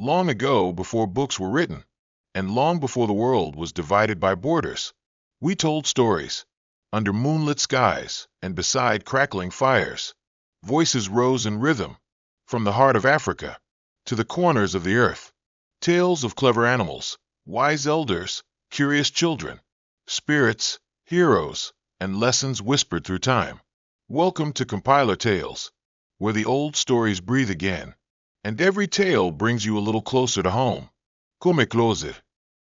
Long ago, before books were written, and long before the world was divided by borders, we told stories. Under moonlit skies and beside crackling fires, voices rose in rhythm, from the heart of Africa to the corners of the earth. Tales of clever animals, wise elders, curious children, spirits, heroes, and lessons whispered through time. Welcome to Compiler Tales, where the old stories breathe again, and every tale brings you a little closer to home. Come closer.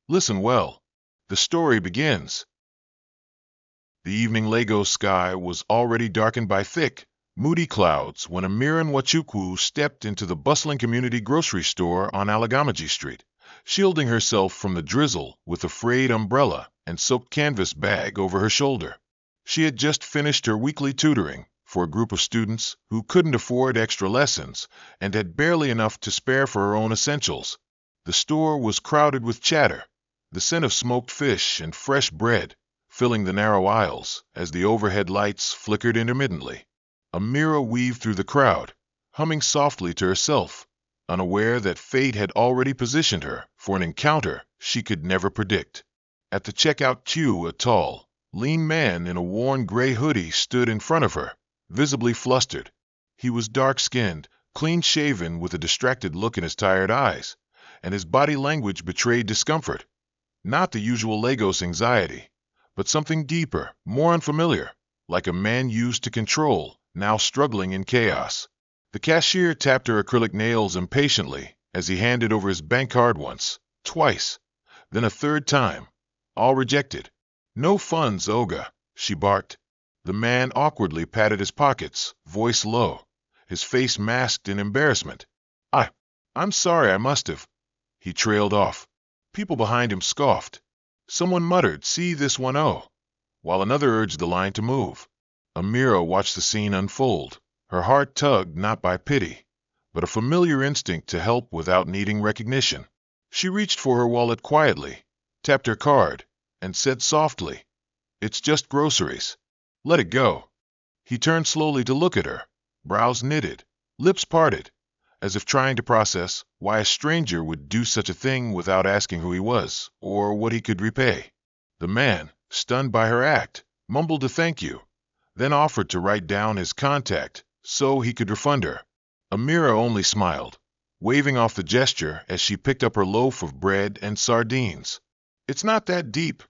Listen well. The story begins. The evening Lagos sky was already darkened by thick, moody clouds when Amira Nwachukwu stepped into the bustling community grocery store on Alagamaji Street, shielding herself from the drizzle with a frayed umbrella and soaked canvas bag over her shoulder. She had just finished her weekly tutoring for a group of students who couldn't afford extra lessons and had barely enough to spare for her own essentials. The store was crowded with chatter, the scent of smoked fish and fresh bread filling the narrow aisles as the overhead lights flickered intermittently. Amira weaved through the crowd, humming softly to herself, unaware that fate had already positioned her for an encounter she could never predict. At the checkout queue, a tall, lean man in a worn gray hoodie stood in front of her, visibly flustered. He was dark-skinned, clean-shaven with a distracted look in his tired eyes, and his body language betrayed discomfort. Not the usual Lagos anxiety, but something deeper, more unfamiliar, like a man used to control, now struggling in chaos. The cashier tapped her acrylic nails impatiently as he handed over his bank card once, twice, then a third time. All rejected. No funds, Oga, she barked. The man awkwardly patted his pockets, voice low, his face masked in embarrassment. I'm sorry, I must have. He trailed off. People behind him scoffed. Someone muttered, "See this one, oh," while another urged the line to move. Amira watched the scene unfold, her heart tugged not by pity, but a familiar instinct to help without needing recognition. She reached for her wallet quietly, tapped her card, and said softly, "It's just groceries. Let it go." He turned slowly to look at her, brows knitted, lips parted, as if trying to process why a stranger would do such a thing without asking who he was or what he could repay. The man, stunned by her act, mumbled a thank you, then offered to write down his contact so he could refund her. Amira only smiled, waving off the gesture as she picked up her loaf of bread and sardines. "It's not that deep,"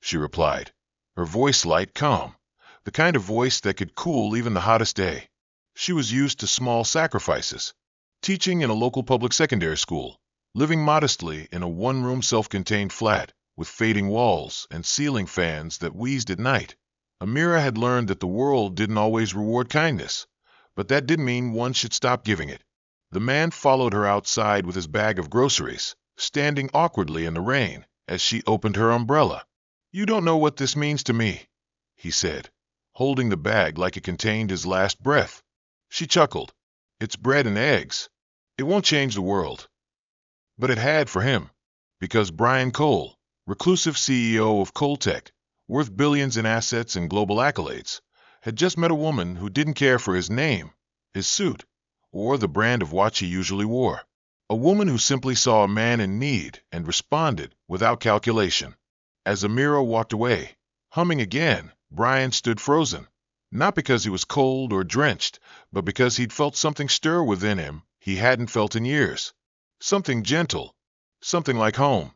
she replied, her voice light, calm, the kind of voice that could cool even the hottest day. She was used to small sacrifices, teaching in a local public secondary school, living modestly in a one-room self-contained flat with fading walls and ceiling fans that wheezed at night. Amira had learned that the world didn't always reward kindness, but that didn't mean one should stop giving it. The man followed her outside with his bag of groceries, standing awkwardly in the rain as she opened her umbrella. "You don't know what this means to me," he said, holding the bag like it contained his last breath. She chuckled. "It's bread and eggs. It won't change the world." But it had for him, because Brian Cole, reclusive CEO of Coltech, worth billions in assets and global accolades, had just met a woman who didn't care for his name, his suit, or the brand of watch he usually wore. A woman who simply saw a man in need and responded without calculation. As Amira walked away, humming again, Brian stood frozen, not because he was cold or drenched, but because he'd felt something stir within him he hadn't felt in years. Something gentle, something like home.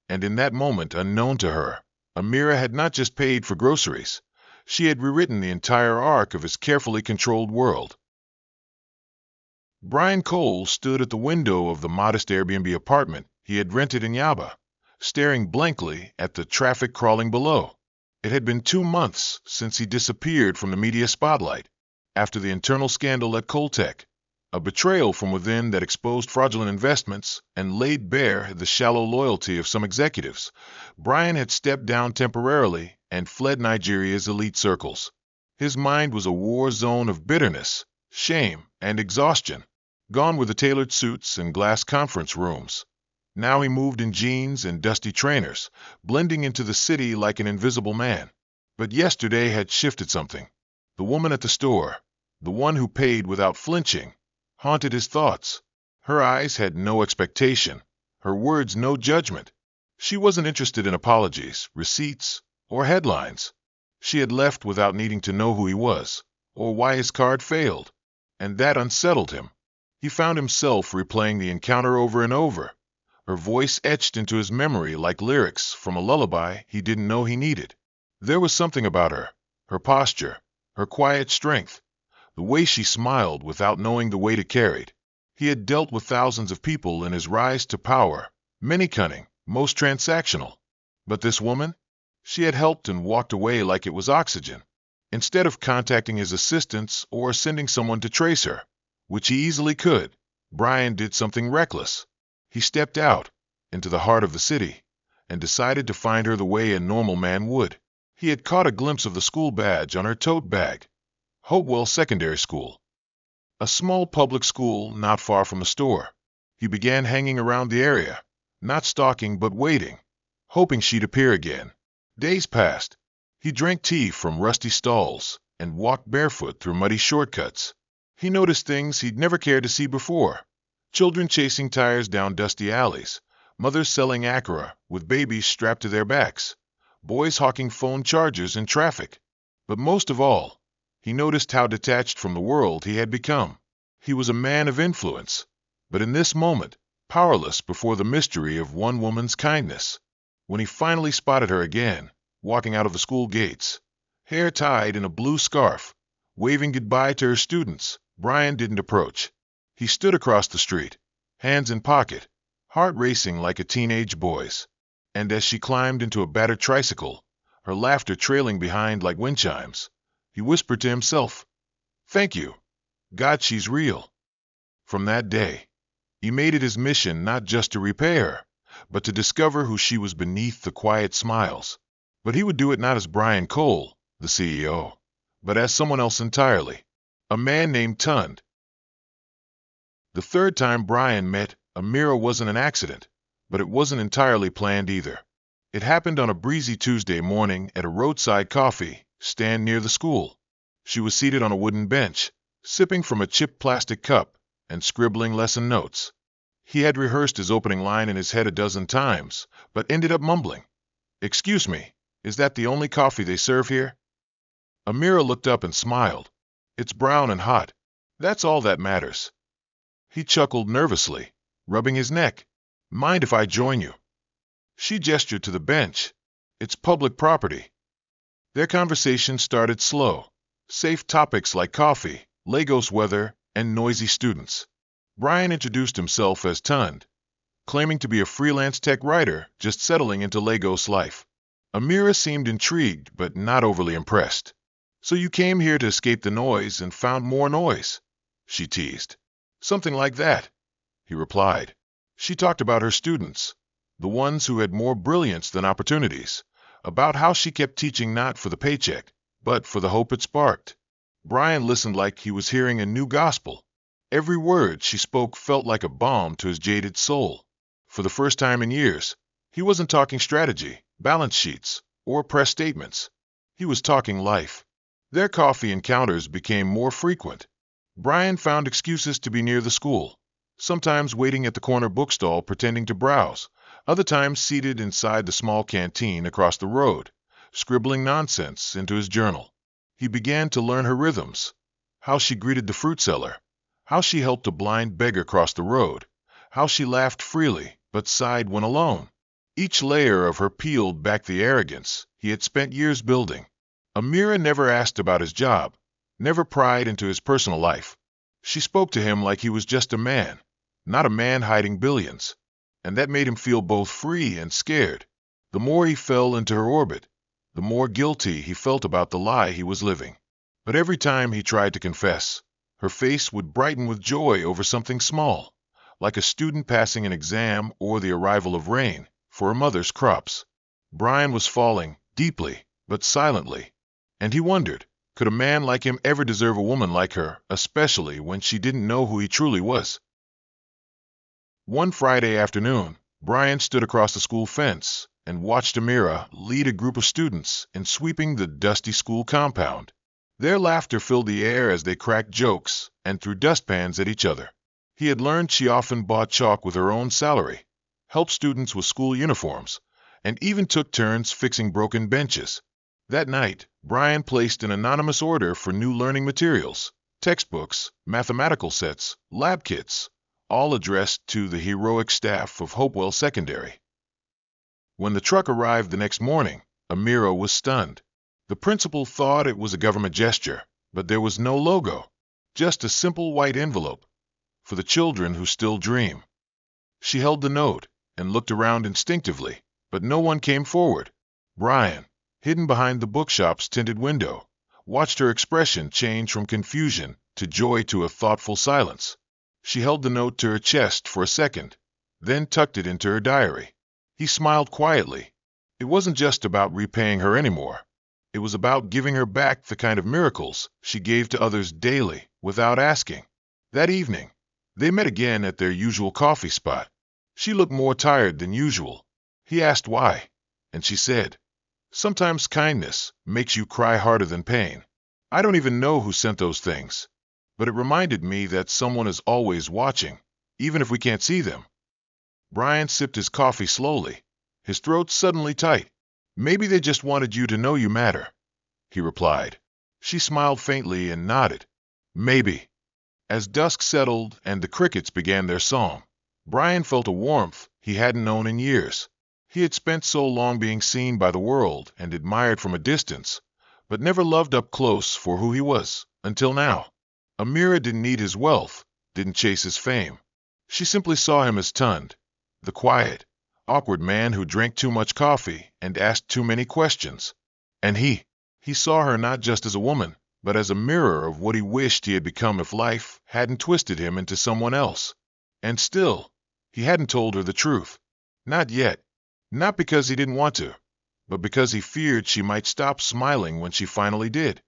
And in that moment, unknown to her, Amira had not just paid for groceries. She had rewritten the entire arc of his carefully controlled world. Brian Cole stood at the window of the modest Airbnb apartment he had rented in Yaba, staring blankly at the traffic crawling below. It had been 2 months since he disappeared from the media spotlight, after the internal scandal at Coltech, a betrayal from within that exposed fraudulent investments and laid bare the shallow loyalty of some executives. Brian had stepped down temporarily and fled Nigeria's elite circles. His mind was a war zone of bitterness, shame, and exhaustion. Gone were the tailored suits and glass conference rooms. Now he moved in jeans and dusty trainers, blending into the city like an invisible man. But yesterday had shifted something. The woman at the store, the one who paid without flinching, haunted his thoughts. Her eyes had no expectation, her words no judgment. She wasn't interested in apologies, receipts, or headlines. She had left without needing to know who he was, or why his card failed, and that unsettled him. He found himself replaying the encounter over and over, her voice etched into his memory like lyrics from a lullaby he didn't know he needed. There was something about her posture, her quiet strength, the way she smiled without knowing the weight it carried. He had dealt with thousands of people in his rise to power, many cunning, most transactional. But this woman? She had helped and walked away like it was oxygen. Instead of contacting his assistants or sending someone to trace her, which he easily could, Brian did something reckless. He stepped out into the heart of the city and decided to find her the way a normal man would. He had caught a glimpse of the school badge on her tote bag. Hopewell Secondary School. A small public school not far from the store. He began hanging around the area, not stalking but waiting, hoping she'd appear again. Days passed. He drank tea from rusty stalls and walked barefoot through muddy shortcuts. He noticed things he'd never cared to see before. Children chasing tires down dusty alleys, mothers selling Acura with babies strapped to their backs, boys hawking phone chargers in traffic. But most of all, he noticed how detached from the world he had become. He was a man of influence, but in this moment, powerless before the mystery of one woman's kindness. When he finally spotted her again, walking out of the school gates, hair tied in a blue scarf, waving goodbye to her students, Brian didn't approach. He stood across the street, hands in pocket, heart racing like a teenage boy's. And as she climbed into a battered tricycle, her laughter trailing behind like wind chimes, he whispered to himself, "Thank you. God, she's real." From that day, he made it his mission not just to repay her, but to discover who she was beneath the quiet smiles. But he would do it not as Brian Cole, the CEO, but as someone else entirely, a man named Tund. The third time Brian met Amira wasn't an accident, but it wasn't entirely planned either. It happened on a breezy Tuesday morning at a roadside coffee stand near the school. She was seated on a wooden bench, sipping from a chipped plastic cup and scribbling lesson notes. He had rehearsed his opening line in his head a dozen times, but ended up mumbling, "Excuse me, is that the only coffee they serve here?" Amira looked up and smiled. "It's brown and hot. That's all that matters." He chuckled nervously, rubbing his neck. "Mind if I join you?" She gestured to the bench. "It's public property." Their conversation started slow. Safe topics like coffee, Lagos weather, and noisy students. Brian introduced himself as Tund, claiming to be a freelance tech writer just settling into Lagos life. Amira seemed intrigued but not overly impressed. "So you came here to escape the noise and found more noise?" she teased. "Something like that," he replied. She talked about her students, the ones who had more brilliance than opportunities, about how she kept teaching not for the paycheck, but for the hope it sparked. Brian listened like he was hearing a new gospel. Every word she spoke felt like a balm to his jaded soul. For the first time in years, he wasn't talking strategy, balance sheets, or press statements. He was talking life. Their coffee encounters became more frequent. Brian found excuses to be near the school, sometimes waiting at the corner bookstall pretending to browse, other times seated inside the small canteen across the road, scribbling nonsense into his journal. He began to learn her rhythms, how she greeted the fruit seller, how she helped a blind beggar cross the road, how she laughed freely but sighed when alone. Each layer of her peeled back the arrogance he had spent years building. Amira never asked about his job, never pried into his personal life. She spoke to him like he was just a man, not a man hiding billions, and that made him feel both free and scared. The more he fell into her orbit, the more guilty he felt about the lie he was living. But every time he tried to confess, her face would brighten with joy over something small, like a student passing an exam or the arrival of rain for her mother's crops. Brian was falling, deeply, but silently, and he wondered, could a man like him ever deserve a woman like her, especially when she didn't know who he truly was? One Friday afternoon, Brian stood across the school fence and watched Amira lead a group of students in sweeping the dusty school compound. Their laughter filled the air as they cracked jokes and threw dustpans at each other. He had learned she often bought chalk with her own salary, helped students with school uniforms, and even took turns fixing broken benches. That night, Brian placed an anonymous order for new learning materials, textbooks, mathematical sets, lab kits, all addressed to the heroic staff of Hopewell Secondary. When the truck arrived the next morning, Amira was stunned. The principal thought it was a government gesture, but there was no logo, just a simple white envelope for the children who still dream. She held the note and looked around instinctively, but no one came forward. Brian, hidden behind the bookshop's tinted window, watched her expression change from confusion to joy to a thoughtful silence. She held the note to her chest for a second, then tucked it into her diary. He smiled quietly. It wasn't just about repaying her anymore. It was about giving her back the kind of miracles she gave to others daily, without asking. That evening, they met again at their usual coffee spot. She looked more tired than usual. He asked why, and she said, "Sometimes kindness makes you cry harder than pain. I don't even know who sent those things, but it reminded me that someone is always watching, even if we can't see them." Brian sipped his coffee slowly, his throat suddenly tight. "Maybe they just wanted you to know you matter," he replied. She smiled faintly and nodded. "Maybe." As dusk settled and the crickets began their song, Brian felt a warmth he hadn't known in years. He had spent so long being seen by the world and admired from a distance, but never loved up close for who he was, until now. Amira didn't need his wealth, didn't chase his fame. She simply saw him as Tund, the quiet, awkward man who drank too much coffee and asked too many questions. And he saw her not just as a woman, but as a mirror of what he wished he had become if life hadn't twisted him into someone else. And still, he hadn't told her the truth. Not yet. Not because he didn't want to, but because he feared she might stop smiling when she finally did.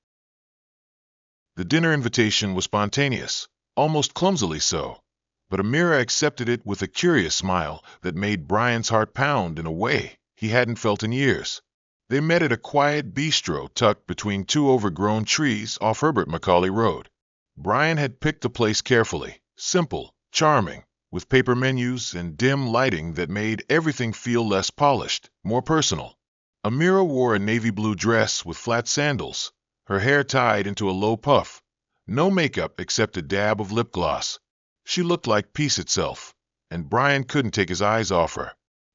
The dinner invitation was spontaneous, almost clumsily so, but Amira accepted it with a curious smile that made Brian's heart pound in a way he hadn't felt in years. They met at a quiet bistro tucked between two overgrown trees off Herbert Macaulay Road. Brian had picked the place carefully, simple, charming, with paper menus and dim lighting that made everything feel less polished, more personal. Amira wore a navy blue dress with flat sandals, her hair tied into a low puff. No makeup except a dab of lip gloss. She looked like peace itself, and Brian couldn't take his eyes off her.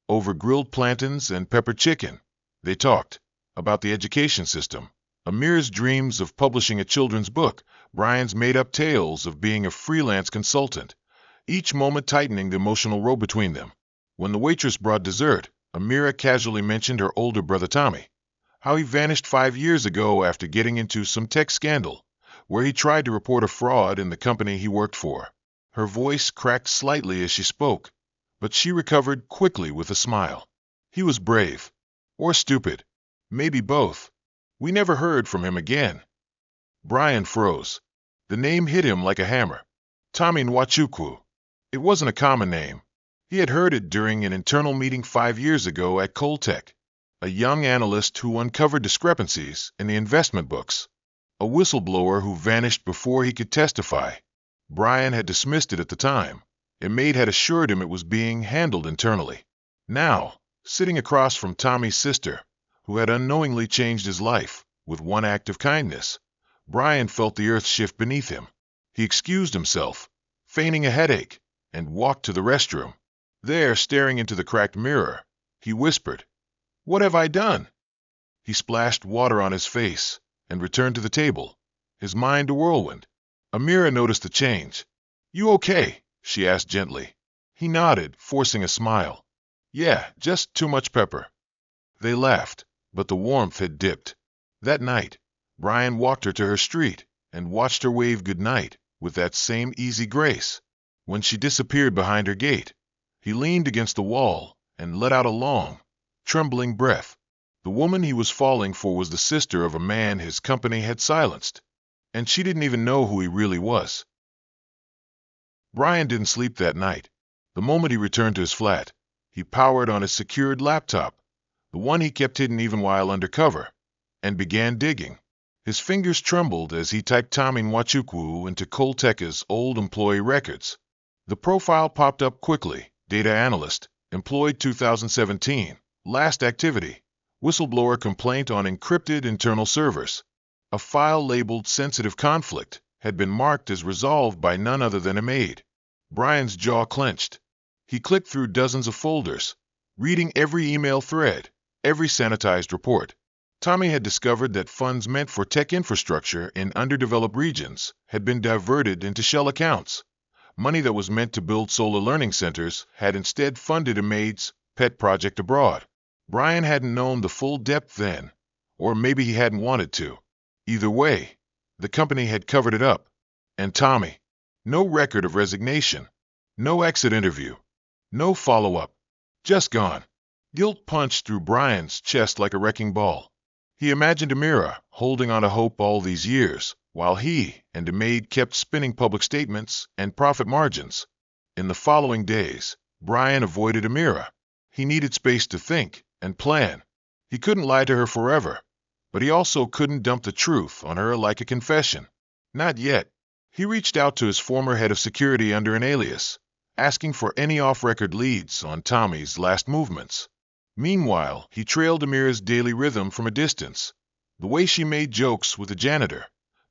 Over grilled plantains and peppered chicken, they talked about the education system, Amira's dreams of publishing a children's book, Brian's made-up tales of being a freelance consultant, each moment tightening the emotional rope between them. When the waitress brought dessert, Amira casually mentioned her older brother Tommy, how he vanished 5 years ago after getting into some tech scandal, where he tried to report a fraud in the company he worked for. Her voice cracked slightly as she spoke, but she recovered quickly with a smile. He was brave. Or stupid. Maybe both. We never heard from him again. Brian froze. The name hit him like a hammer. Tommy Nwachukwu. It wasn't a common name. He had heard it during an internal meeting 5 years ago at Coltech, a young analyst who uncovered discrepancies in the investment books, a whistleblower who vanished before he could testify. Brian had dismissed it at the time. A maid had assured him it was being handled internally. Now, sitting across from Tommy's sister, who had unknowingly changed his life with one act of kindness, Brian felt the earth shift beneath him. He excused himself, feigning a headache, and walked to the restroom. There, staring into the cracked mirror, he whispered, "What have I done?" He splashed water on his face and returned to the table, his mind a whirlwind. Amira noticed the change. "You okay?" she asked gently. He nodded, forcing a smile. "Yeah, just too much pepper." They laughed, but the warmth had dipped. That night, Brian walked her to her street and watched her wave goodnight with that same easy grace. When she disappeared behind her gate, he leaned against the wall and let out a long, trembling breath. The woman he was falling for was the sister of a man his company had silenced, and she didn't even know who he really was. Brian didn't sleep that night. The moment he returned to his flat, he powered on his secured laptop, the one he kept hidden even while undercover, and began digging. His fingers trembled as he typed Tommy Nwachukwu into Coltech's old employee records. The profile popped up quickly. Data analyst, employed 2017, last activity, whistleblower complaint on encrypted internal servers. A file labeled sensitive conflict had been marked as resolved by none other than a maid. Brian's jaw clenched. He clicked through dozens of folders, reading every email thread, every sanitized report. Tommy had discovered that funds meant for tech infrastructure in underdeveloped regions had been diverted into shell accounts. Money that was meant to build solar learning centers had instead funded a maid's pet project abroad. Brian hadn't known the full depth then, or maybe he hadn't wanted to. Either way, the company had covered it up. And Tommy, no record of resignation, no exit interview, no follow-up, just gone. Guilt punched through Brian's chest like a wrecking ball. He imagined Amira holding on to hope all these years, while he and the maid kept spinning public statements and profit margins. In the following days, Brian avoided Amira. He needed space to think and plan. He couldn't lie to her forever, but he also couldn't dump the truth on her like a confession. Not yet. He reached out to his former head of security under an alias, asking for any off-record leads on Tommy's last movements. Meanwhile, he trailed Amira's daily rhythm from a distance. The way she made jokes with the janitor,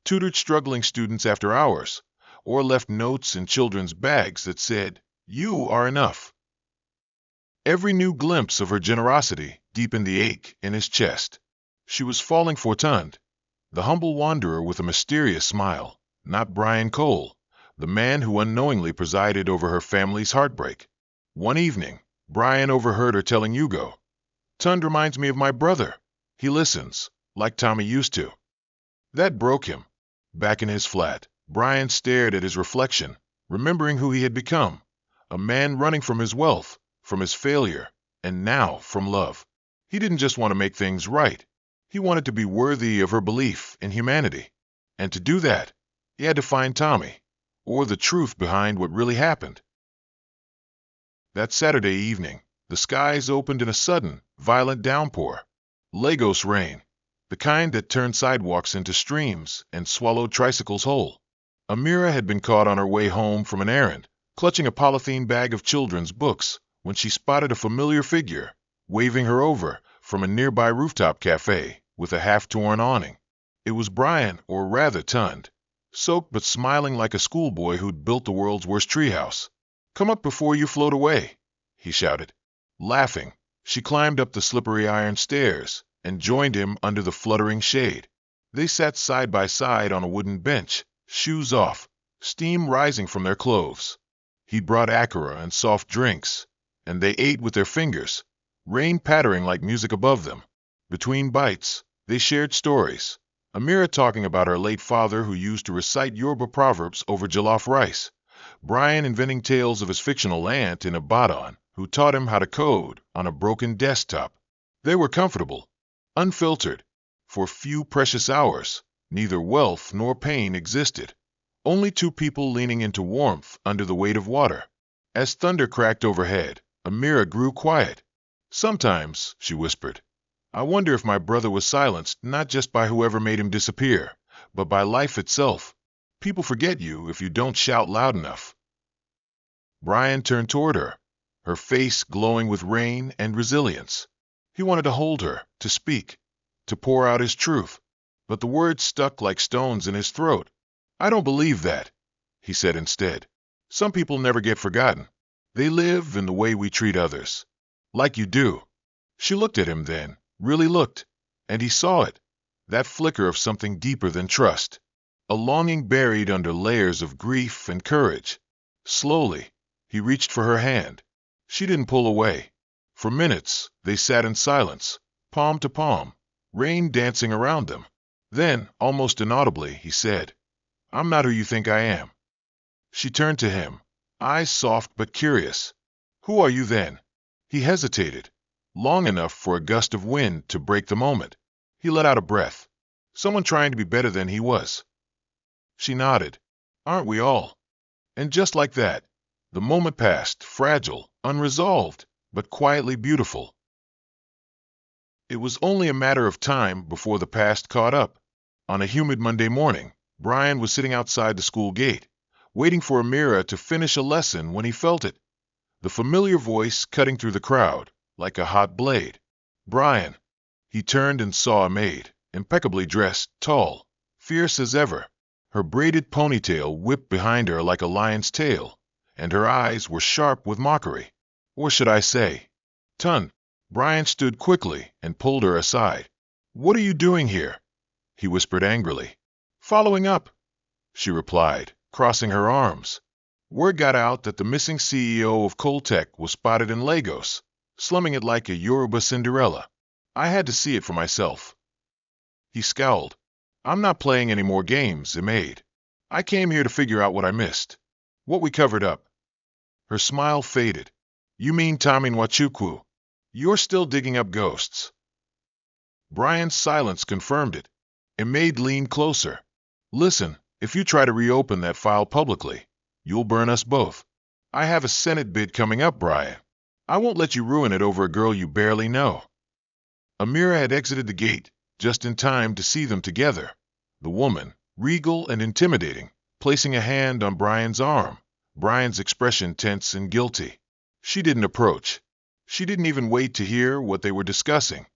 tutored struggling students after hours, or left notes in children's bags that said, "You are enough." Every new glimpse of her generosity deepened the ache in his chest. She was falling fortund, the humble wanderer with a mysterious smile, not Brian Cole, the man who unknowingly presided over her family's heartbreak. One evening, Brian overheard her telling Hugo, "Tund reminds me of my brother. He listens, like Tommy used to." That broke him. Back in his flat, Brian stared at his reflection, remembering who he had become, a man running from his wealth, from his failure, and now from love. He didn't just want to make things right. He wanted to be worthy of her belief in humanity. And to do that, he had to find Tommy, or the truth behind what really happened. That Saturday evening, the skies opened in a sudden, violent downpour. Lagos rain, the kind that turned sidewalks into streams and swallowed tricycles whole. Amira had been caught on her way home from an errand, clutching a polythene bag of children's books, when she spotted a familiar figure, waving her over from a nearby rooftop cafe with a half-torn awning. It was Brian, or rather Tund, soaked but smiling like a schoolboy who'd built the world's worst treehouse. "Come up before you float away," he shouted. Laughing, she climbed up the slippery iron stairs and joined him under the fluttering shade. They sat side by side on a wooden bench, shoes off, steam rising from their clothes. He brought akara and soft drinks, and they ate with their fingers, rain pattering like music above them. Between bites, they shared stories. Amira talking about her late father who used to recite Yoruba proverbs over jollof rice. Brian inventing tales of his fictional aunt in Ibadan who taught him how to code on a broken desktop. They were comfortable, unfiltered. For few precious hours, neither wealth nor pain existed. Only two people leaning into warmth under the weight of water. As thunder cracked overhead, Amira grew quiet. "Sometimes," she whispered, "I wonder if my brother was silenced not just by whoever made him disappear, but by life itself. People forget you if you don't shout loud enough." Brian turned toward her, her face glowing with rain and resilience. He wanted to hold her, to speak, to pour out his truth, but the words stuck like stones in his throat. "I don't believe that," he said instead. "Some people never get forgotten. They live in the way we treat others. Like you do." She looked at him then, really looked, and he saw it, that flicker of something deeper than trust, a longing buried under layers of grief and courage. Slowly, he reached for her hand. She didn't pull away. For minutes, they sat in silence, palm to palm, rain dancing around them. Then, almost inaudibly, he said, "I'm not who you think I am." She turned to him, eyes soft but curious. "Who are you then?" He hesitated, long enough for a gust of wind to break the moment. He let out a breath. "Someone trying to be better than he was." She nodded. "Aren't we all?" And just like that, the moment passed, fragile, unresolved, but quietly beautiful. It was only a matter of time before the past caught up. On a humid Monday morning, Brian was sitting outside the school gate, waiting for Amira to finish a lesson when he felt it. The familiar voice cutting through the crowd, like a hot blade. Brian. He turned and saw a maid, impeccably dressed, tall, fierce as ever. Her braided ponytail whipped behind her like a lion's tail, and her eyes were sharp with mockery. Or should I say, Tun. Brian stood quickly and pulled her aside. What are you doing here? He whispered angrily. Following up, she replied, crossing her arms. Word got out that the missing CEO of Coltech was spotted in Lagos, slumming it like a Yoruba Cinderella. I had to see it for myself. He scowled. I'm not playing any more games, Maid. I came here to figure out what I missed. What we covered up. Her smile faded. You mean Tommy Nwachukwu? You're still digging up ghosts. Brian's silence confirmed it. Maid leaned closer. Listen, if you try to reopen that file publicly, you'll burn us both. I have a Senate bid coming up, Brian. I won't let you ruin it over a girl you barely know. Amira had exited the gate, just in time to see them together. The woman, regal and intimidating, placing a hand on Brian's arm, Brian's expression tense and guilty. She didn't approach. She didn't even wait to hear what they were discussing.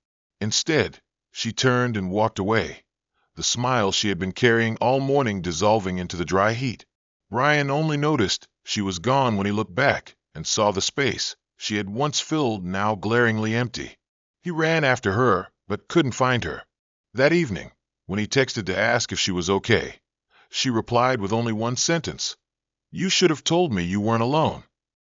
Instead, she turned and walked away, the smile she had been carrying all morning dissolving into the dry heat. Brian only noticed she was gone when he looked back and saw the space she had once filled now glaringly empty. He ran after her, but couldn't find her. That evening, when he texted to ask if she was okay, she replied with only one sentence. You should have told me you weren't alone.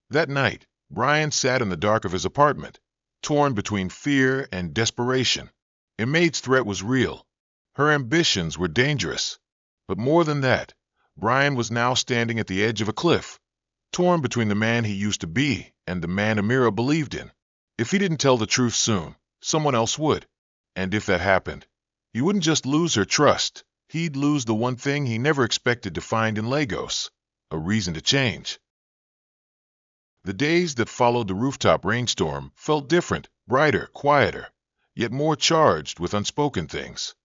That night, Brian sat in the dark of his apartment, torn between fear and desperation. Maid's threat was real. Her ambitions were dangerous. But more than that, Brian was now standing at the edge of a cliff, torn between the man he used to be and the man Amira believed in. If he didn't tell the truth soon, someone else would. And if that happened, he wouldn't just lose her trust, he'd lose the one thing he never expected to find in Lagos, a reason to change. The days that followed the rooftop rainstorm felt different, brighter, quieter, yet more charged with unspoken things.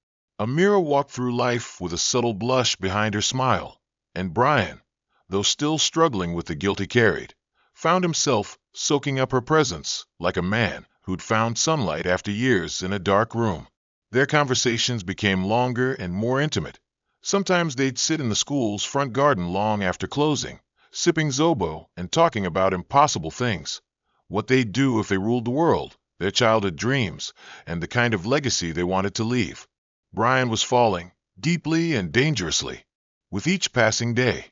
Amira walked through life with a subtle blush behind her smile, and Brian, though still struggling with the guilt he carried, found himself soaking up her presence like a man who'd found sunlight after years in a dark room. Their conversations became longer and more intimate. Sometimes they'd sit in the school's front garden long after closing, sipping zobo and talking about impossible things. What they'd do if they ruled the world, their childhood dreams, and the kind of legacy they wanted to leave. Brian was falling, deeply and dangerously, with each passing day.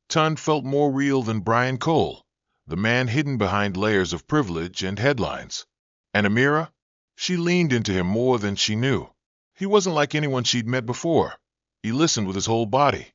Tun felt more real than Brian Cole, the man hidden behind layers of privilege and headlines. And Amira? She leaned into him more than she knew. He wasn't like anyone she'd met before. He listened with his whole body,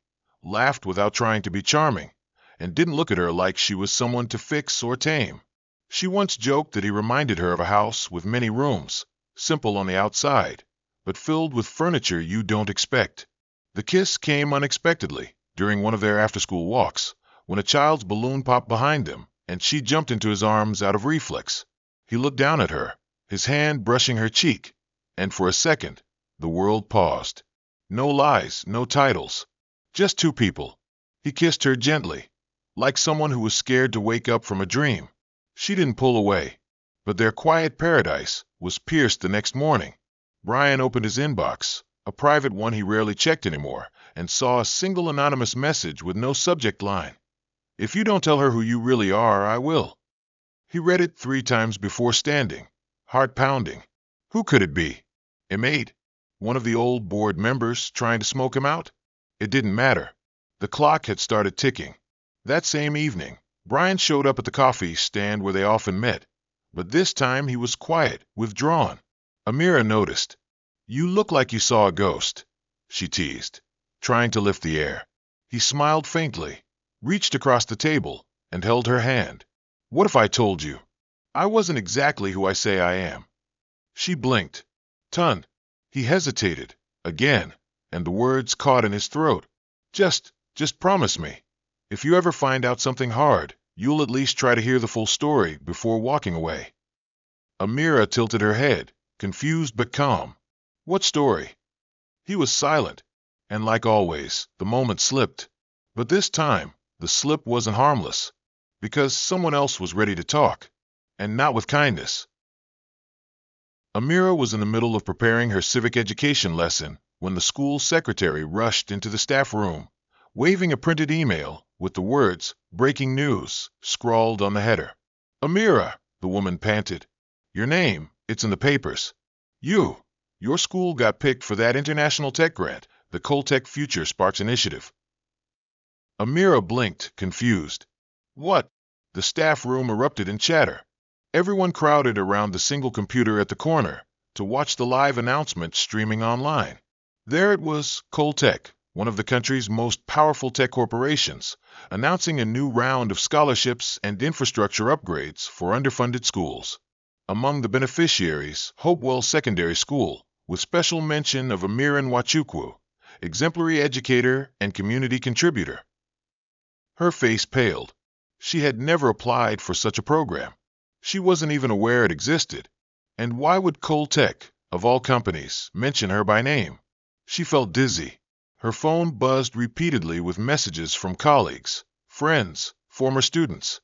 laughed without trying to be charming, and didn't look at her like she was someone to fix or tame. She once joked that he reminded her of a house with many rooms, simple on the outside, but filled with furniture you don't expect. The kiss came unexpectedly during one of their after-school walks, when a child's balloon popped behind them, and she jumped into his arms out of reflex. He looked down at her, his hand brushing her cheek, and for a second, the world paused. No lies, no titles, just two people. He kissed her gently, like someone who was scared to wake up from a dream. She didn't pull away, but their quiet paradise was pierced the next morning. Brian opened his inbox, a private one he rarely checked anymore, and saw a single anonymous message with no subject line. If you don't tell her who you really are, I will. He read it 3 times before standing, heart pounding. Who could it be? A maid? One of the old board members trying to smoke him out? It didn't matter. The clock had started ticking. That same evening, Brian showed up at the coffee stand where they often met, but this time he was quiet, withdrawn. Amira noticed. You look like you saw a ghost, she teased, trying to lift the air. He smiled faintly, reached across the table, and held her hand. What if I told you? I wasn't exactly who I say I am. She blinked. Tun. He hesitated, again, and the words caught in his throat. Just promise me. If you ever find out something hard, you'll at least try to hear the full story before walking away. Amira tilted her head, confused but calm. What story? He was silent, and like always, the moment slipped. But this time, The slip wasn't harmless, because someone else was ready to talk, and not with kindness. Amira was in the middle of preparing her civic education lesson when the school secretary rushed into the staff room, waving a printed email with the words, "Breaking news," scrawled on the header. "Amira," the woman panted. "Your name, it's in the papers. Your school got picked for that international tech grant, the Coltech Future Sparks Initiative." Amira blinked, confused. "What?" The staff room erupted in chatter. Everyone crowded around the single computer at the corner to watch the live announcement streaming online. There it was, Coltech, one of the country's most powerful tech corporations, announcing a new round of scholarships and infrastructure upgrades for underfunded schools. Among the beneficiaries, Hopewell Secondary School, with special mention of Amira Nwachukwu, exemplary educator and community contributor. Her face paled. She had never applied for such a program. She wasn't even aware it existed. And why would Coltech, of all companies, mention her by name? She felt dizzy. Her phone buzzed repeatedly with messages from colleagues, friends, former students.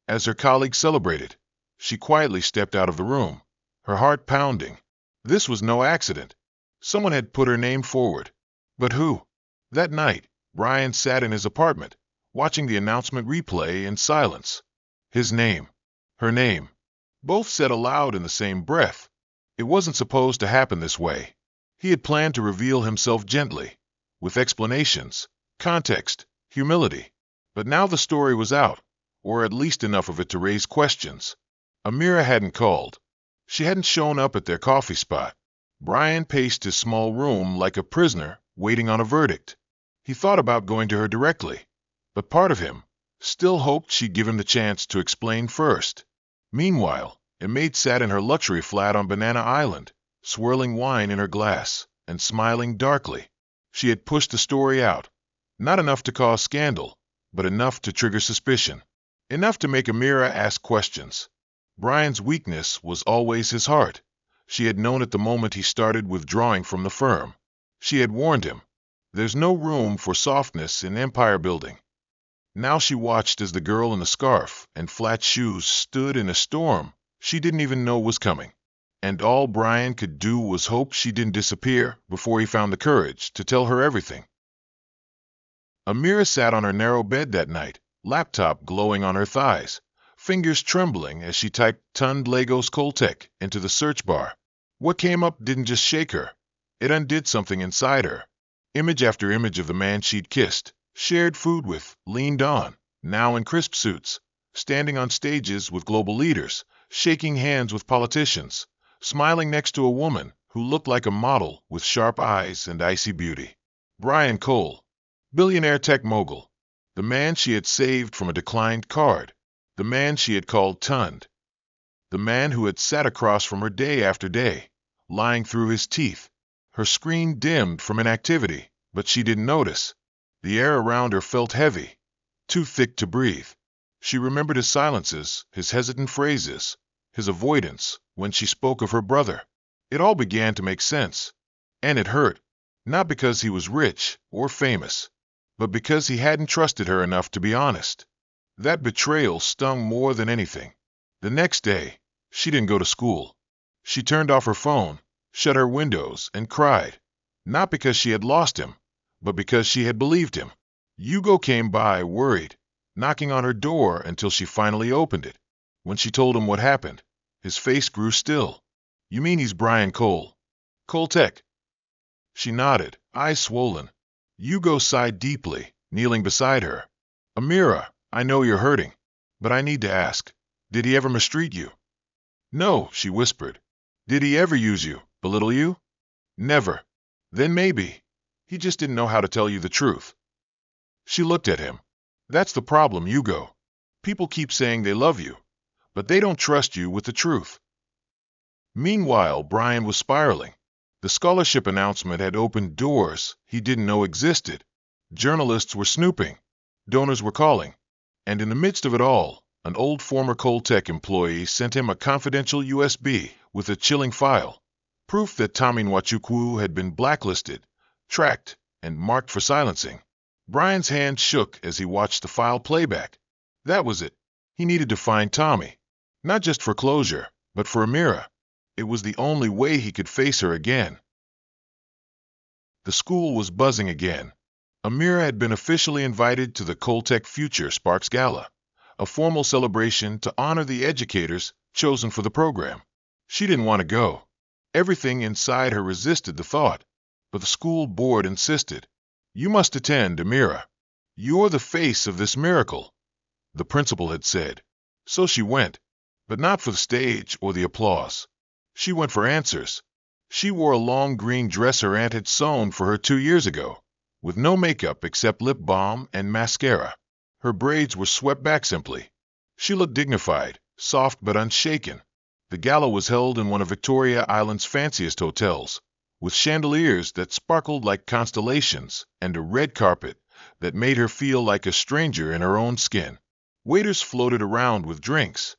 As her colleagues celebrated, she quietly stepped out of the room, her heart pounding. This was no accident. Someone had put her name forward. But who? That night, Brian sat in his apartment, watching the announcement replay in silence. His name, her name, both said aloud in the same breath. It wasn't supposed to happen this way. He had planned to reveal himself gently, with explanations, context, humility. But now the story was out, or at least enough of it to raise questions. Amira hadn't called. She hadn't shown up at their coffee spot. Brian paced his small room like a prisoner waiting on a verdict. He thought about going to her directly, but part of him still hoped she'd give him the chance to explain first. Meanwhile, a maid sat in her luxury flat on Banana Island, swirling wine in her glass and smiling darkly. She had pushed the story out, not enough to cause scandal, but enough to trigger suspicion, enough to make Amira ask questions. Brian's weakness was always his heart. She had known it the moment he started withdrawing from the firm. She had warned him, "There's no room for softness in empire building." Now she watched as the girl in the scarf and flat shoes stood in a storm she didn't even know was coming. And all Brian could do was hope she didn't disappear before he found the courage to tell her everything. Amira sat on her narrow bed that night, laptop glowing on her thighs, fingers trembling as she typed Tund Lagos Coltech into the search bar. What came up didn't just shake her. It undid something inside her. Image after image of the man she'd kissed, shared food with, leaned on, now in crisp suits, standing on stages with global leaders, shaking hands with politicians, smiling next to a woman who looked like a model with sharp eyes and icy beauty. Brian Cole, billionaire tech mogul, the man she had saved from a declined card, the man she had called Tund, the man who had sat across from her day after day, lying through his teeth. Her screen dimmed from inactivity, but she didn't notice. The air around her felt heavy, too thick to breathe. She remembered his silences, his hesitant phrases, his avoidance when she spoke of her brother. It all began to make sense. And it hurt, not because he was rich or famous, but because he hadn't trusted her enough to be honest. That betrayal stung more than anything. The next day, she didn't go to school. She turned off her phone, shut her windows, and cried. Not because she had lost him, but because she had believed him. Hugo came by, worried, knocking on her door until she finally opened it. When she told him what happened, his face grew still. "You mean he's Brian Cole? Coltech?" She nodded, eyes swollen. Hugo sighed deeply, kneeling beside her. "Amira, I know you're hurting, but I need to ask, did he ever mistreat you?" "No," she whispered. "Did he ever use you, belittle you?" "Never." "Then maybe he just didn't know how to tell you the truth." She looked at him. "That's the problem, Hugo. People keep saying they love you, but they don't trust you with the truth." Meanwhile, Brian was spiraling. The scholarship announcement had opened doors he didn't know existed. Journalists were snooping. Donors were calling. And in the midst of it all, an old former Coltech employee sent him a confidential USB with a chilling file, proof that Tommy Nwachukwu had been blacklisted, tracked, and marked for silencing. Brian's hand shook as he watched the file playback. That was it. He needed to find Tommy. Not just for closure, but for Amira. It was the only way he could face her again. The school was buzzing again. Amira had been officially invited to the Coltech Future Sparks Gala, a formal celebration to honor the educators chosen for the program. She didn't want to go. Everything inside her resisted the thought, but the school board insisted. You must attend, Amira. You're the face of this miracle, the principal had said. So she went, but not for the stage or the applause. She went for answers. She wore a long green dress her aunt had sewn for her 2 years ago, with no makeup except lip balm and mascara. Her braids were swept back simply. She looked dignified, soft but unshaken. The gala was held in one of Victoria Island's fanciest hotels, with chandeliers that sparkled like constellations and a red carpet that made her feel like a stranger in her own skin. Waiters floated around with drinks.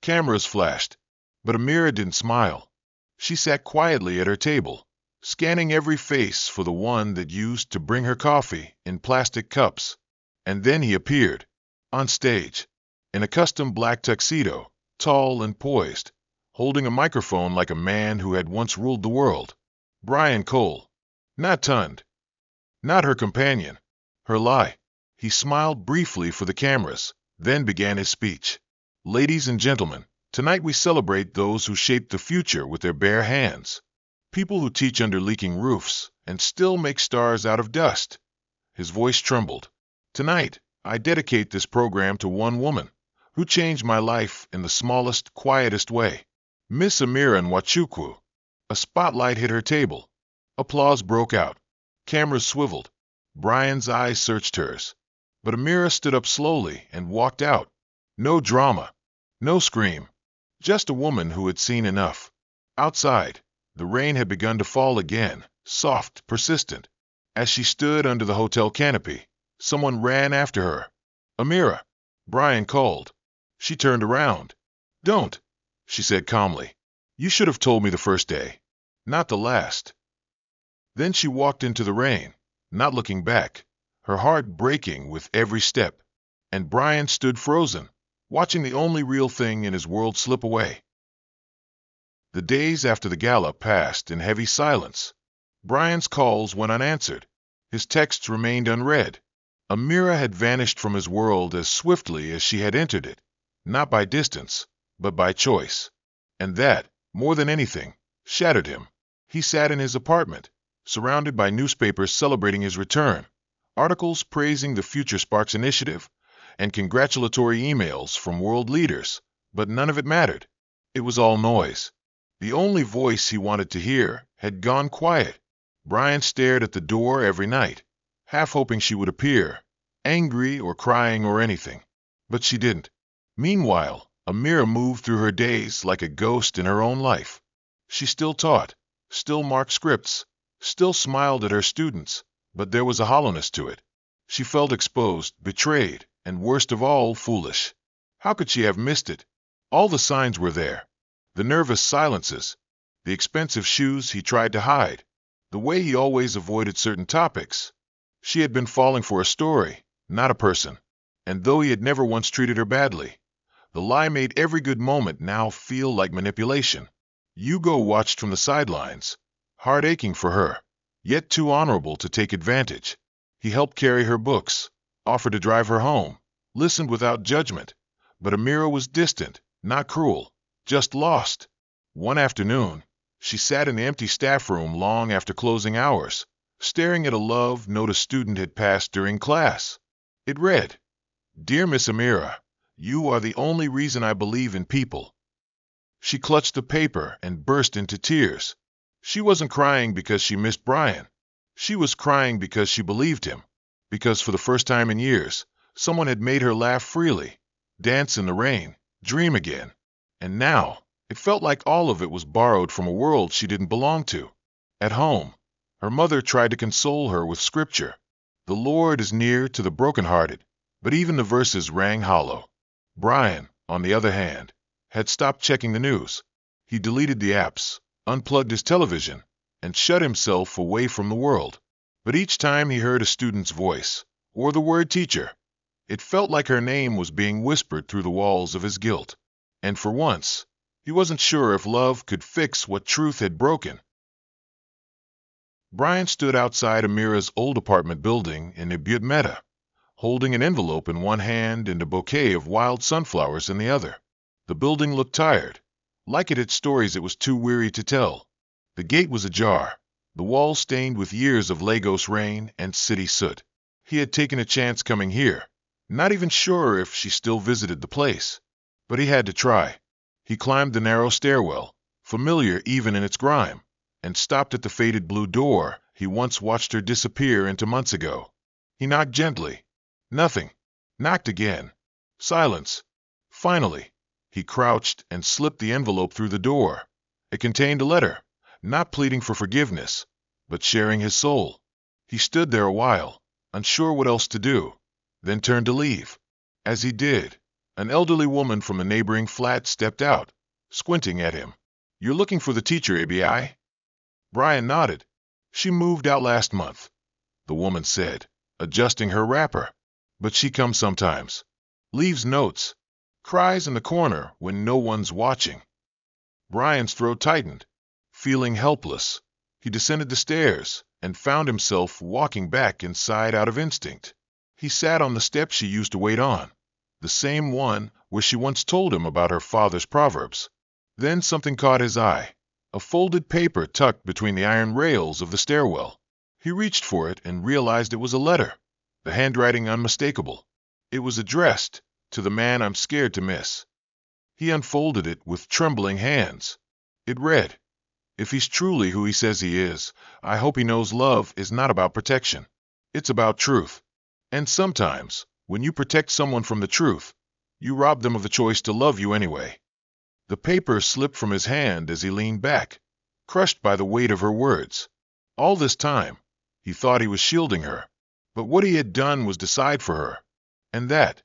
Cameras flashed, but Amira didn't smile. She sat quietly at her table, scanning every face for the one that used to bring her coffee in plastic cups. And then he appeared, on stage, in a custom black tuxedo, tall and poised, holding a microphone like a man who had once ruled the world. Brian Cole. Not Tund. Not her companion. Her lie. He smiled briefly for the cameras, then began his speech. Ladies and gentlemen, tonight we celebrate those who shaped the future with their bare hands. People who teach under leaking roofs and still make stars out of dust. His voice trembled. Tonight, I dedicate this program to one woman who changed my life in the smallest, quietest way. Miss Amira Nwachukwu. A spotlight hit her table. Applause broke out. Cameras swiveled. Brian's eyes searched hers. But Amira stood up slowly and walked out. No drama. No scream. Just a woman who had seen enough. Outside, the rain had begun to fall again, soft, persistent. As she stood under the hotel canopy, someone ran after her. Amira. Brian called. She turned around. Don't, she said calmly. You should have told me the first day, not the last. Then she walked into the rain, not looking back, her heart breaking with every step. And Brian stood frozen, watching the only real thing in his world slip away. The days after the gala passed in heavy silence. Brian's calls went unanswered. His texts remained unread. Amira had vanished from his world as swiftly as she had entered it, not by distance, but by choice. And that, more than anything, shattered him. He sat in his apartment, surrounded by newspapers celebrating his return, articles praising the Future Sparks initiative, and congratulatory emails from world leaders, but none of it mattered. It was all noise. The only voice he wanted to hear had gone quiet. Brian stared at the door every night, half hoping she would appear, angry or crying or anything. But she didn't. Meanwhile, Amira moved through her days like a ghost in her own life. She still taught, still marked scripts, still smiled at her students, but there was a hollowness to it. She felt exposed, betrayed, and worst of all, foolish. How could she have missed it? All the signs were there. The nervous silences, the expensive shoes he tried to hide, the way he always avoided certain topics. She had been falling for a story, not a person. And though he had never once treated her badly, the lie made every good moment now feel like manipulation. Hugo watched from the sidelines, heart aching for her, yet too honorable to take advantage. He helped carry her books, offered to drive her home, listened without judgment. But Amira was distant, not cruel, just lost. One afternoon, she sat in the empty staff room long after closing hours, staring at a love note a student had passed during class. It read, "Dear Miss Amira, you are the only reason I believe in people." She clutched the paper and burst into tears. She wasn't crying because she missed Brian. She was crying because she believed him, because for the first time in years, someone had made her laugh freely, dance in the rain, dream again. And now, it felt like all of it was borrowed from a world she didn't belong to. At home, her mother tried to console her with scripture. The Lord is near to the brokenhearted, but even the verses rang hollow. Brian, on the other hand, had stopped checking the news. He deleted the apps, unplugged his television, and shut himself away from the world. But each time he heard a student's voice, or the word teacher. It felt like her name was being whispered through the walls of his guilt. And for once, he wasn't sure if love could fix what truth had broken. Brian stood outside Amira's old apartment building in Meta, holding an envelope in one hand and a bouquet of wild sunflowers in the other. The building looked tired, like it had stories it was too weary to tell. The gate was ajar, the walls stained with years of Lagos rain and city soot. He had taken a chance coming here, not even sure if she still visited the place. But he had to try. He climbed the narrow stairwell, familiar even in its grime, and stopped at the faded blue door he once watched her disappear into months ago. He knocked gently. Nothing. Knocked again. Silence. Finally, he crouched and slipped the envelope through the door. It contained a letter, not pleading for forgiveness, but sharing his soul. He stood there a while, unsure what else to do, then turned to leave. As he did, an elderly woman from a neighboring flat stepped out, squinting at him. "You're looking for the teacher, ABI?" Brian nodded. "She moved out last month," the woman said, adjusting her wrapper. "But she comes sometimes. Leaves notes. Cries in the corner when no one's watching." Brian's throat tightened. Feeling helpless, he descended the stairs and found himself walking back inside out of instinct. He sat on the step she used to wait on, the same one where she once told him about her father's proverbs. Then something caught his eye. A folded paper tucked between the iron rails of the stairwell. He reached for it and realized it was a letter, the handwriting unmistakable. It was addressed to the man I'm scared to miss. He unfolded it with trembling hands. It read, "If he's truly who he says he is, I hope he knows love is not about protection. It's about truth. And sometimes, when you protect someone from the truth, you rob them of the choice to love you anyway." The paper slipped from his hand as he leaned back, crushed by the weight of her words. All this time, he thought he was shielding her, but what he had done was decide for her. And that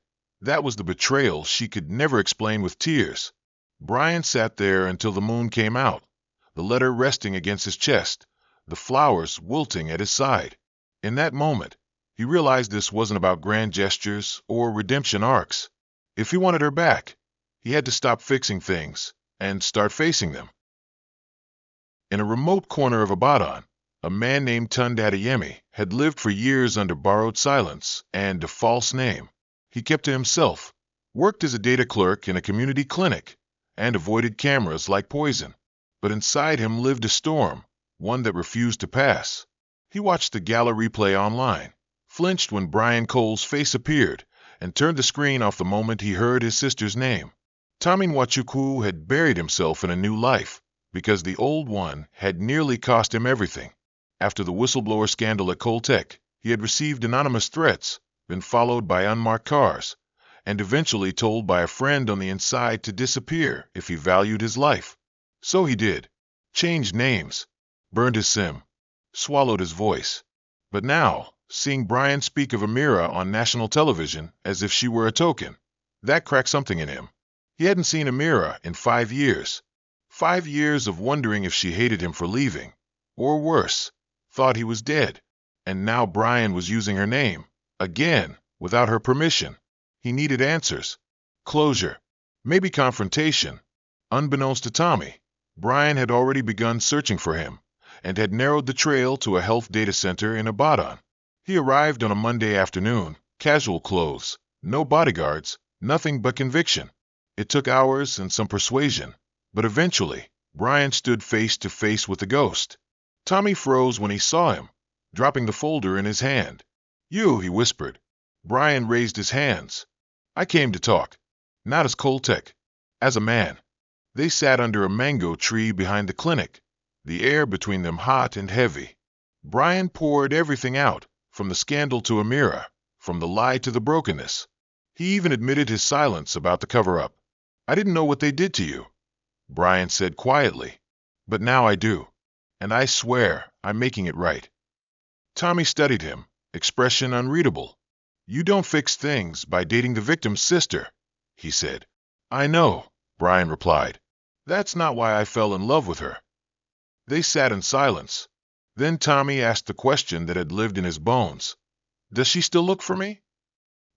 was the betrayal she could never explain with tears. Brian sat there until the moon came out, the letter resting against his chest, the flowers wilting at his side. In that moment, he realized this wasn't about grand gestures or redemption arcs. If he wanted her back, he had to stop fixing things and start facing them. In a remote corner of Abadan, a man named Tunde Adeyemi had lived for years under borrowed silence and a false name. He kept to himself, worked as a data clerk in a community clinic, and avoided cameras like poison. But inside him lived a storm, one that refused to pass. He watched the gala replay online, flinched when Brian Cole's face appeared, and turned the screen off the moment he heard his sister's name. Tommy Nwachukwu had buried himself in a new life, because the old one had nearly cost him everything. After the whistleblower scandal at Coltech, he had received anonymous threats, been followed by unmarked cars, and eventually told by a friend on the inside to disappear if he valued his life. So he did. Changed names, burned his SIM, swallowed his voice. But now, seeing Brian speak of Amira on national television as if she were a token, that cracked something in him. He hadn't seen Amira in 5 years. 5 years of wondering if she hated him for leaving, or worse, thought he was dead. And now Brian was using her name, again, without her permission. He needed answers, closure, maybe confrontation. Unbeknownst to Tommy, Brian had already begun searching for him, and had narrowed the trail to a health data center in Abadan. He arrived on a Monday afternoon, casual clothes, no bodyguards, nothing but conviction. It took hours and some persuasion, but eventually, Brian stood face to face with the ghost. Tommy froze when he saw him, dropping the folder in his hand. "You," he whispered. Brian raised his hands. "I came to talk. Not as Coltech. As a man." They sat under a mango tree behind the clinic, the air between them hot and heavy. Brian poured everything out, from the scandal to Amira, from the lie to the brokenness. He even admitted his silence about the cover-up. "I didn't know what they did to you," Brian said quietly. "But now I do. And I swear I'm making it right." Tommy studied him, expression unreadable. "You don't fix things by dating the victim's sister," he said. "I know," Brian replied. "That's not why I fell in love with her." They sat in silence. Then Tommy asked the question that had lived in his bones. Does she still look for me?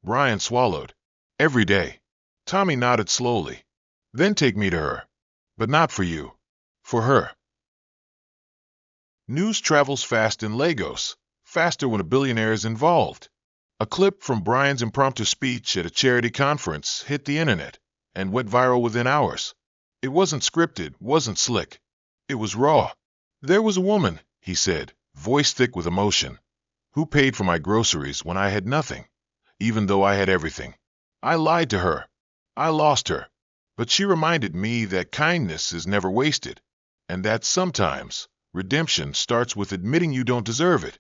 Brian swallowed. Every day. Tommy nodded slowly. Then take me to her. But not for you. For her. News travels fast in Lagos, faster when a billionaire is involved. A clip from Brian's impromptu speech at a charity conference hit the internet and went viral within hours. It wasn't scripted, wasn't slick. It was raw. There was a woman, he said, voice thick with emotion, who paid for my groceries when I had nothing, even though I had everything. I lied to her. I lost her. But she reminded me that kindness is never wasted, and that sometimes redemption starts with admitting you don't deserve it.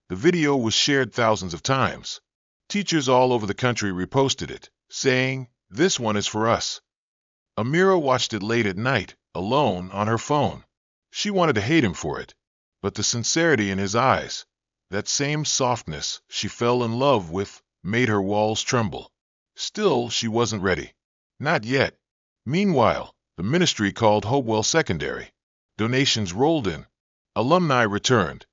The video was shared thousands of times. Teachers all over the country reposted it, saying, "This one is for us." Amira watched it late at night, alone on her phone. She wanted to hate him for it, but the sincerity in his eyes, that same softness she fell in love with, made her walls tremble. Still, she wasn't ready. Not yet. Meanwhile, the ministry called Hopewell Secondary. Donations rolled in. Alumni returned.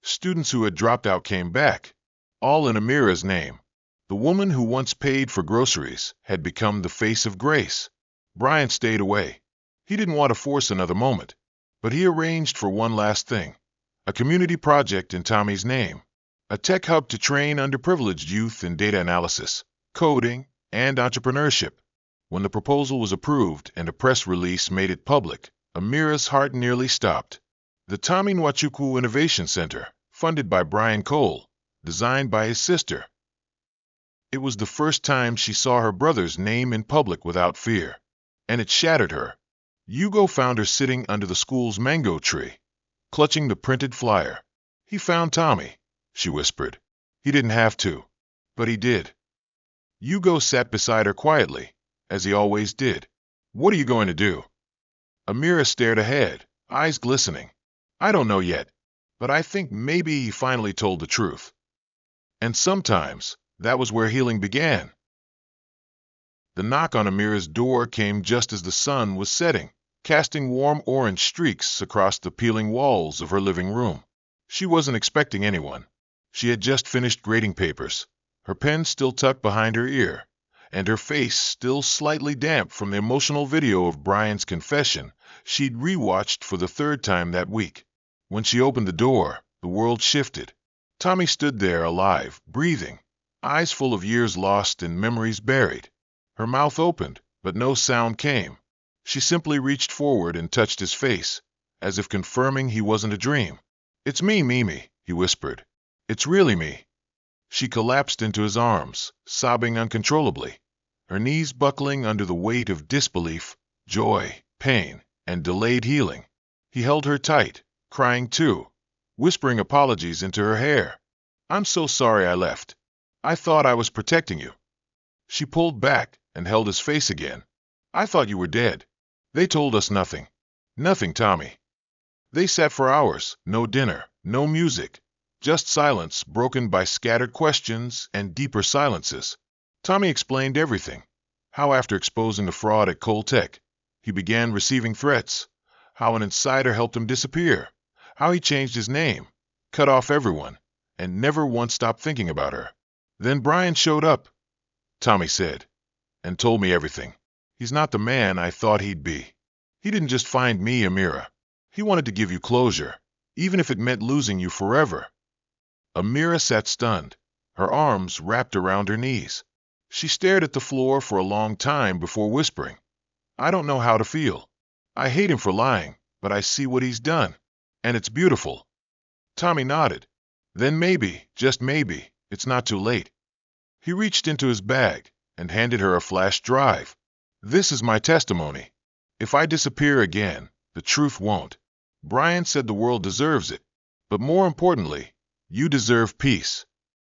Students who had dropped out came back, all in Amira's name. The woman who once paid for groceries had become the face of grace. Brian stayed away. He didn't want to force another moment, but he arranged for one last thing. A community project in Tommy's name. A tech hub to train underprivileged youth in data analysis, coding, and entrepreneurship. When the proposal was approved and a press release made it public, Amira's heart nearly stopped. The Tommy Nwachukwu Innovation Center, funded by Brian Cole, designed by his sister. It was the first time she saw her brother's name in public without fear, and it shattered her. Hugo found her sitting under the school's mango tree, clutching the printed flyer. "He found Tommy," she whispered. "He didn't have to, but he did." Hugo sat beside her quietly, as he always did. "What are you going to do?" Amira stared ahead, eyes glistening. "I don't know yet, but I think maybe he finally told the truth." And sometimes, that was where healing began. The knock on Amira's door came just as the sun was setting, casting warm orange streaks across the peeling walls of her living room. She wasn't expecting anyone. She had just finished grading papers, her pen still tucked behind her ear, and her face still slightly damp from the emotional video of Brian's confession she'd rewatched for the third time that week. When she opened the door, the world shifted. Tommy stood there alive, breathing, eyes full of years lost and memories buried. Her mouth opened, but no sound came. She simply reached forward and touched his face, as if confirming he wasn't a dream. "It's me, Mimi," he whispered. "It's really me." She collapsed into his arms, sobbing uncontrollably, her knees buckling under the weight of disbelief, joy, pain, and delayed healing. He held her tight, crying too, whispering apologies into her hair. "I'm so sorry I left. I thought I was protecting you." She pulled back and held his face again. "I thought you were dead. They told us nothing. Nothing, Tommy." They sat for hours, no dinner, no music, just silence broken by scattered questions and deeper silences. Tommy explained everything. How after exposing the fraud at Coltech, he began receiving threats. How an insider helped him disappear. How he changed his name, cut off everyone, and never once stopped thinking about her. "Then Brian showed up," Tommy said, "and told me everything. He's not the man I thought he'd be. He didn't just find me, Amira. He wanted to give you closure, even if it meant losing you forever." Amira sat stunned, her arms wrapped around her knees. She stared at the floor for a long time before whispering, "I don't know how to feel. I hate him for lying, but I see what he's done, and it's beautiful." Tommy nodded. "Then maybe, just maybe, it's not too late." He reached into his bag and handed her a flash drive. "This is my testimony. If I disappear again, the truth won't. Brian said the world deserves it, but more importantly, you deserve peace."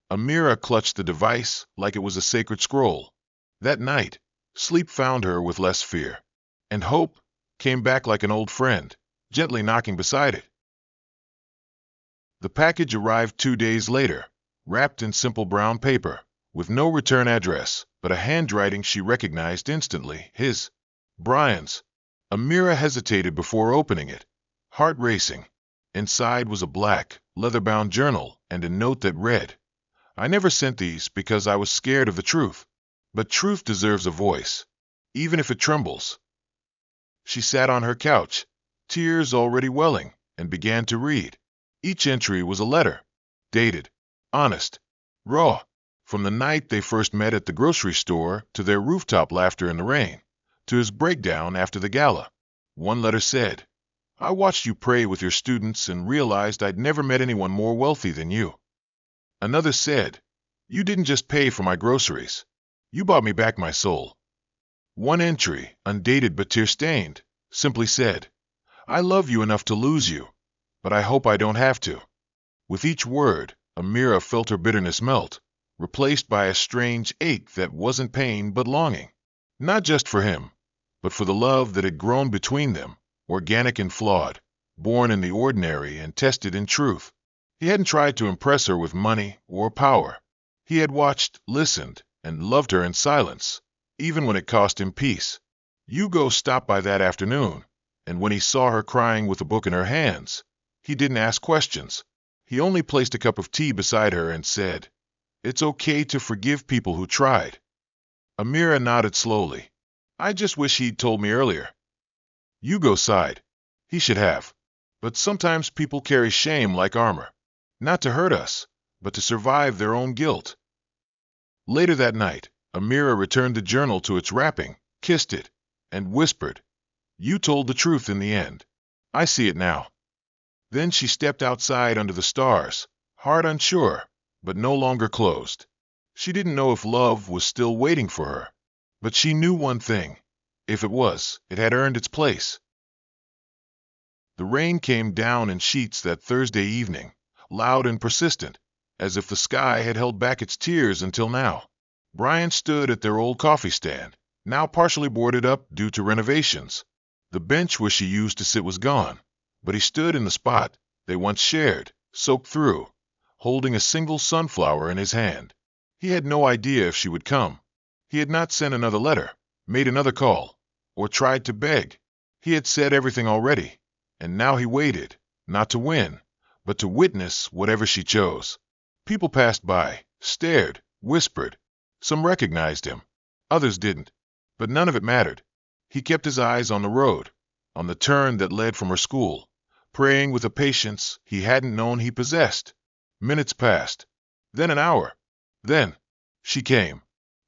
Amira clutched the device like it was a sacred scroll. That night, sleep found her with less fear, and hope came back like an old friend, gently knocking beside it. The package arrived 2 days later, wrapped in simple brown paper, with no return address, but a handwriting she recognized instantly, his, Brian's. Amira hesitated before opening it, heart racing. Inside was a black, leather-bound journal and a note that read, I never sent these because I was scared of the truth. But truth deserves a voice, even if it trembles. She sat on her couch, tears already welling, and began to read. Each entry was a letter, dated, honest, raw, from the night they first met at the grocery store to their rooftop laughter in the rain, to his breakdown after the gala. One letter said, "I watched you pray with your students and realized I'd never met anyone more wealthy than you." Another said, "You didn't just pay for my groceries. You bought me back my soul." One entry, undated but tear-stained, simply said, "I love you enough to lose you, but I hope I don't have to." With each word, Amira felt her bitterness melt, replaced by a strange ache that wasn't pain but longing. Not just for him, but for the love that had grown between them, organic and flawed, born in the ordinary and tested in truth. He hadn't tried to impress her with money or power. He had watched, listened, and loved her in silence, even when it cost him peace. Hugo stopped by that afternoon, and when he saw her crying with a book in her hands, he didn't ask questions. He only placed a cup of tea beside her and said, "It's okay to forgive people who tried." Amira nodded slowly. "I just wish he'd told me earlier." Hugo sighed. He should have. But sometimes people carry shame like armor, not to hurt us, but to survive their own guilt. Later that night, Amira returned the journal to its wrapping, kissed it, and whispered, "You told the truth in the end. I see it now." Then she stepped outside under the stars, heart unsure, but no longer closed. She didn't know if love was still waiting for her, but she knew one thing. If it was, it had earned its place. The rain came down in sheets that Thursday evening, loud and persistent, as if the sky had held back its tears until now. Brian stood at their old coffee stand, now partially boarded up due to renovations. The bench where she used to sit was gone, but he stood in the spot they once shared, soaked through, holding a single sunflower in his hand. He had no idea if she would come. He had not sent another letter, made another call, or tried to beg. He had said everything already, and now he waited, not to win, but to witness whatever she chose. People passed by, stared, whispered. Some recognized him, others didn't, but none of it mattered. He kept his eyes on the road, on the turn that led from her school, praying with a patience he hadn't known he possessed. Minutes passed, then an hour. Then she came,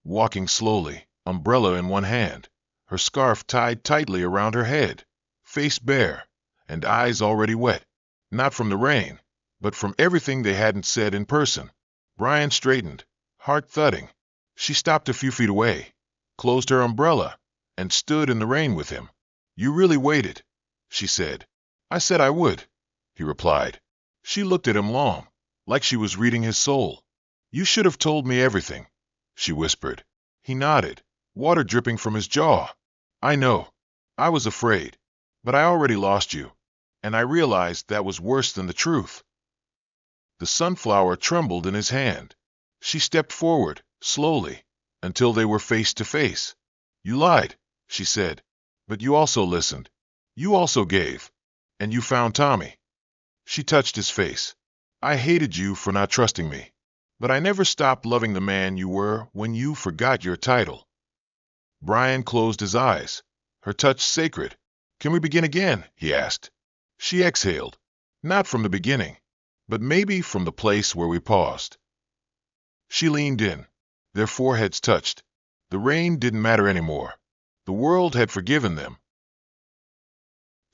walking slowly, umbrella in one hand, her scarf tied tightly around her head, face bare, and eyes already wet, not from the rain, but from everything they hadn't said in person. Brian straightened, heart thudding. She stopped a few feet away, closed her umbrella, and stood in the rain with him. "You really waited," she said. "I said I would," he replied. She looked at him long, like she was reading his soul. "You should have told me everything," she whispered. He nodded, water dripping from his jaw. "I know. I was afraid. But I already lost you, and I realized that was worse than the truth." The sunflower trembled in his hand. She stepped forward, slowly, until they were face to face. "You lied," she said, "but you also listened. You also gave. And you found Tommy." She touched his face. "I hated you for not trusting me, but I never stopped loving the man you were when you forgot your title." Brian closed his eyes, her touch sacred. "Can we begin again?" he asked. She exhaled. "Not from the beginning, but maybe from the place where we paused." She leaned in. Their foreheads touched. The rain didn't matter anymore. The world had forgiven them.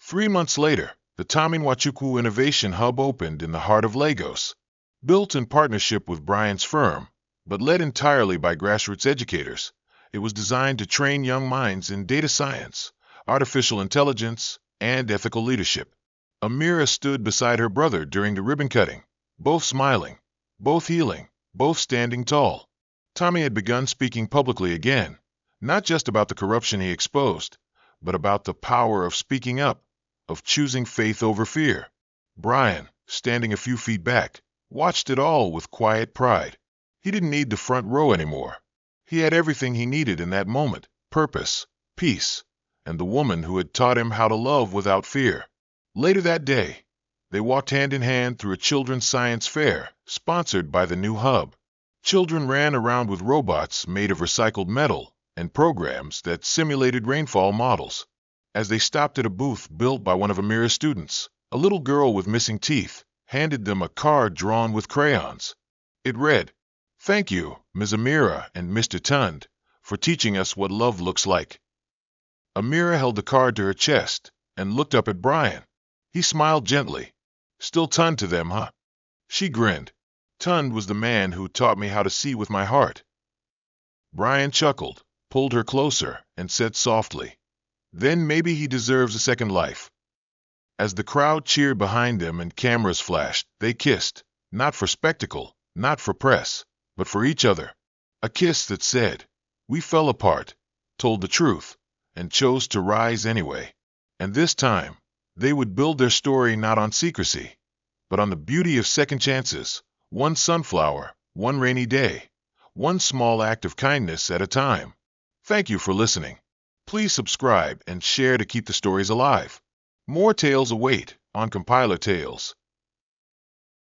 3 months later, the Taminwachuku Innovation Hub opened in the heart of Lagos. Built in partnership with Brian's firm, but led entirely by grassroots educators, it was designed to train young minds in data science, artificial intelligence, and ethical leadership. Amira stood beside her brother during the ribbon cutting, both smiling, both healing, both standing tall. Tommy had begun speaking publicly again, not just about the corruption he exposed, but about the power of speaking up, of choosing faith over fear. Brian, standing a few feet back, watched it all with quiet pride. He didn't need the front row anymore. He had everything he needed in that moment: purpose, peace, and the woman who had taught him how to love without fear. Later that day, they walked hand in hand through a children's science fair, sponsored by the new hub. Children ran around with robots made of recycled metal and programs that simulated rainfall models. As they stopped at a booth built by one of Amira's students, a little girl with missing teeth handed them a card drawn with crayons. It read, "Thank you, Ms. Amira and Mr. Tund, for teaching us what love looks like." Amira held the card to her chest and looked up at Brian. He smiled gently. "Still Tund to them, huh?" She grinned. "Tund was the man who taught me how to see with my heart." Brian chuckled, pulled her closer, and said softly, "Then maybe he deserves a second life." As the crowd cheered behind them and cameras flashed, they kissed, not for spectacle, not for press, but for each other. A kiss that said, "We fell apart, told the truth, and chose to rise anyway." And this time, they would build their story not on secrecy, but on the beauty of second chances, one sunflower, one rainy day, one small act of kindness at a time. Thank you for listening. Please subscribe and share to keep the stories alive. More tales await on Compiler Tales.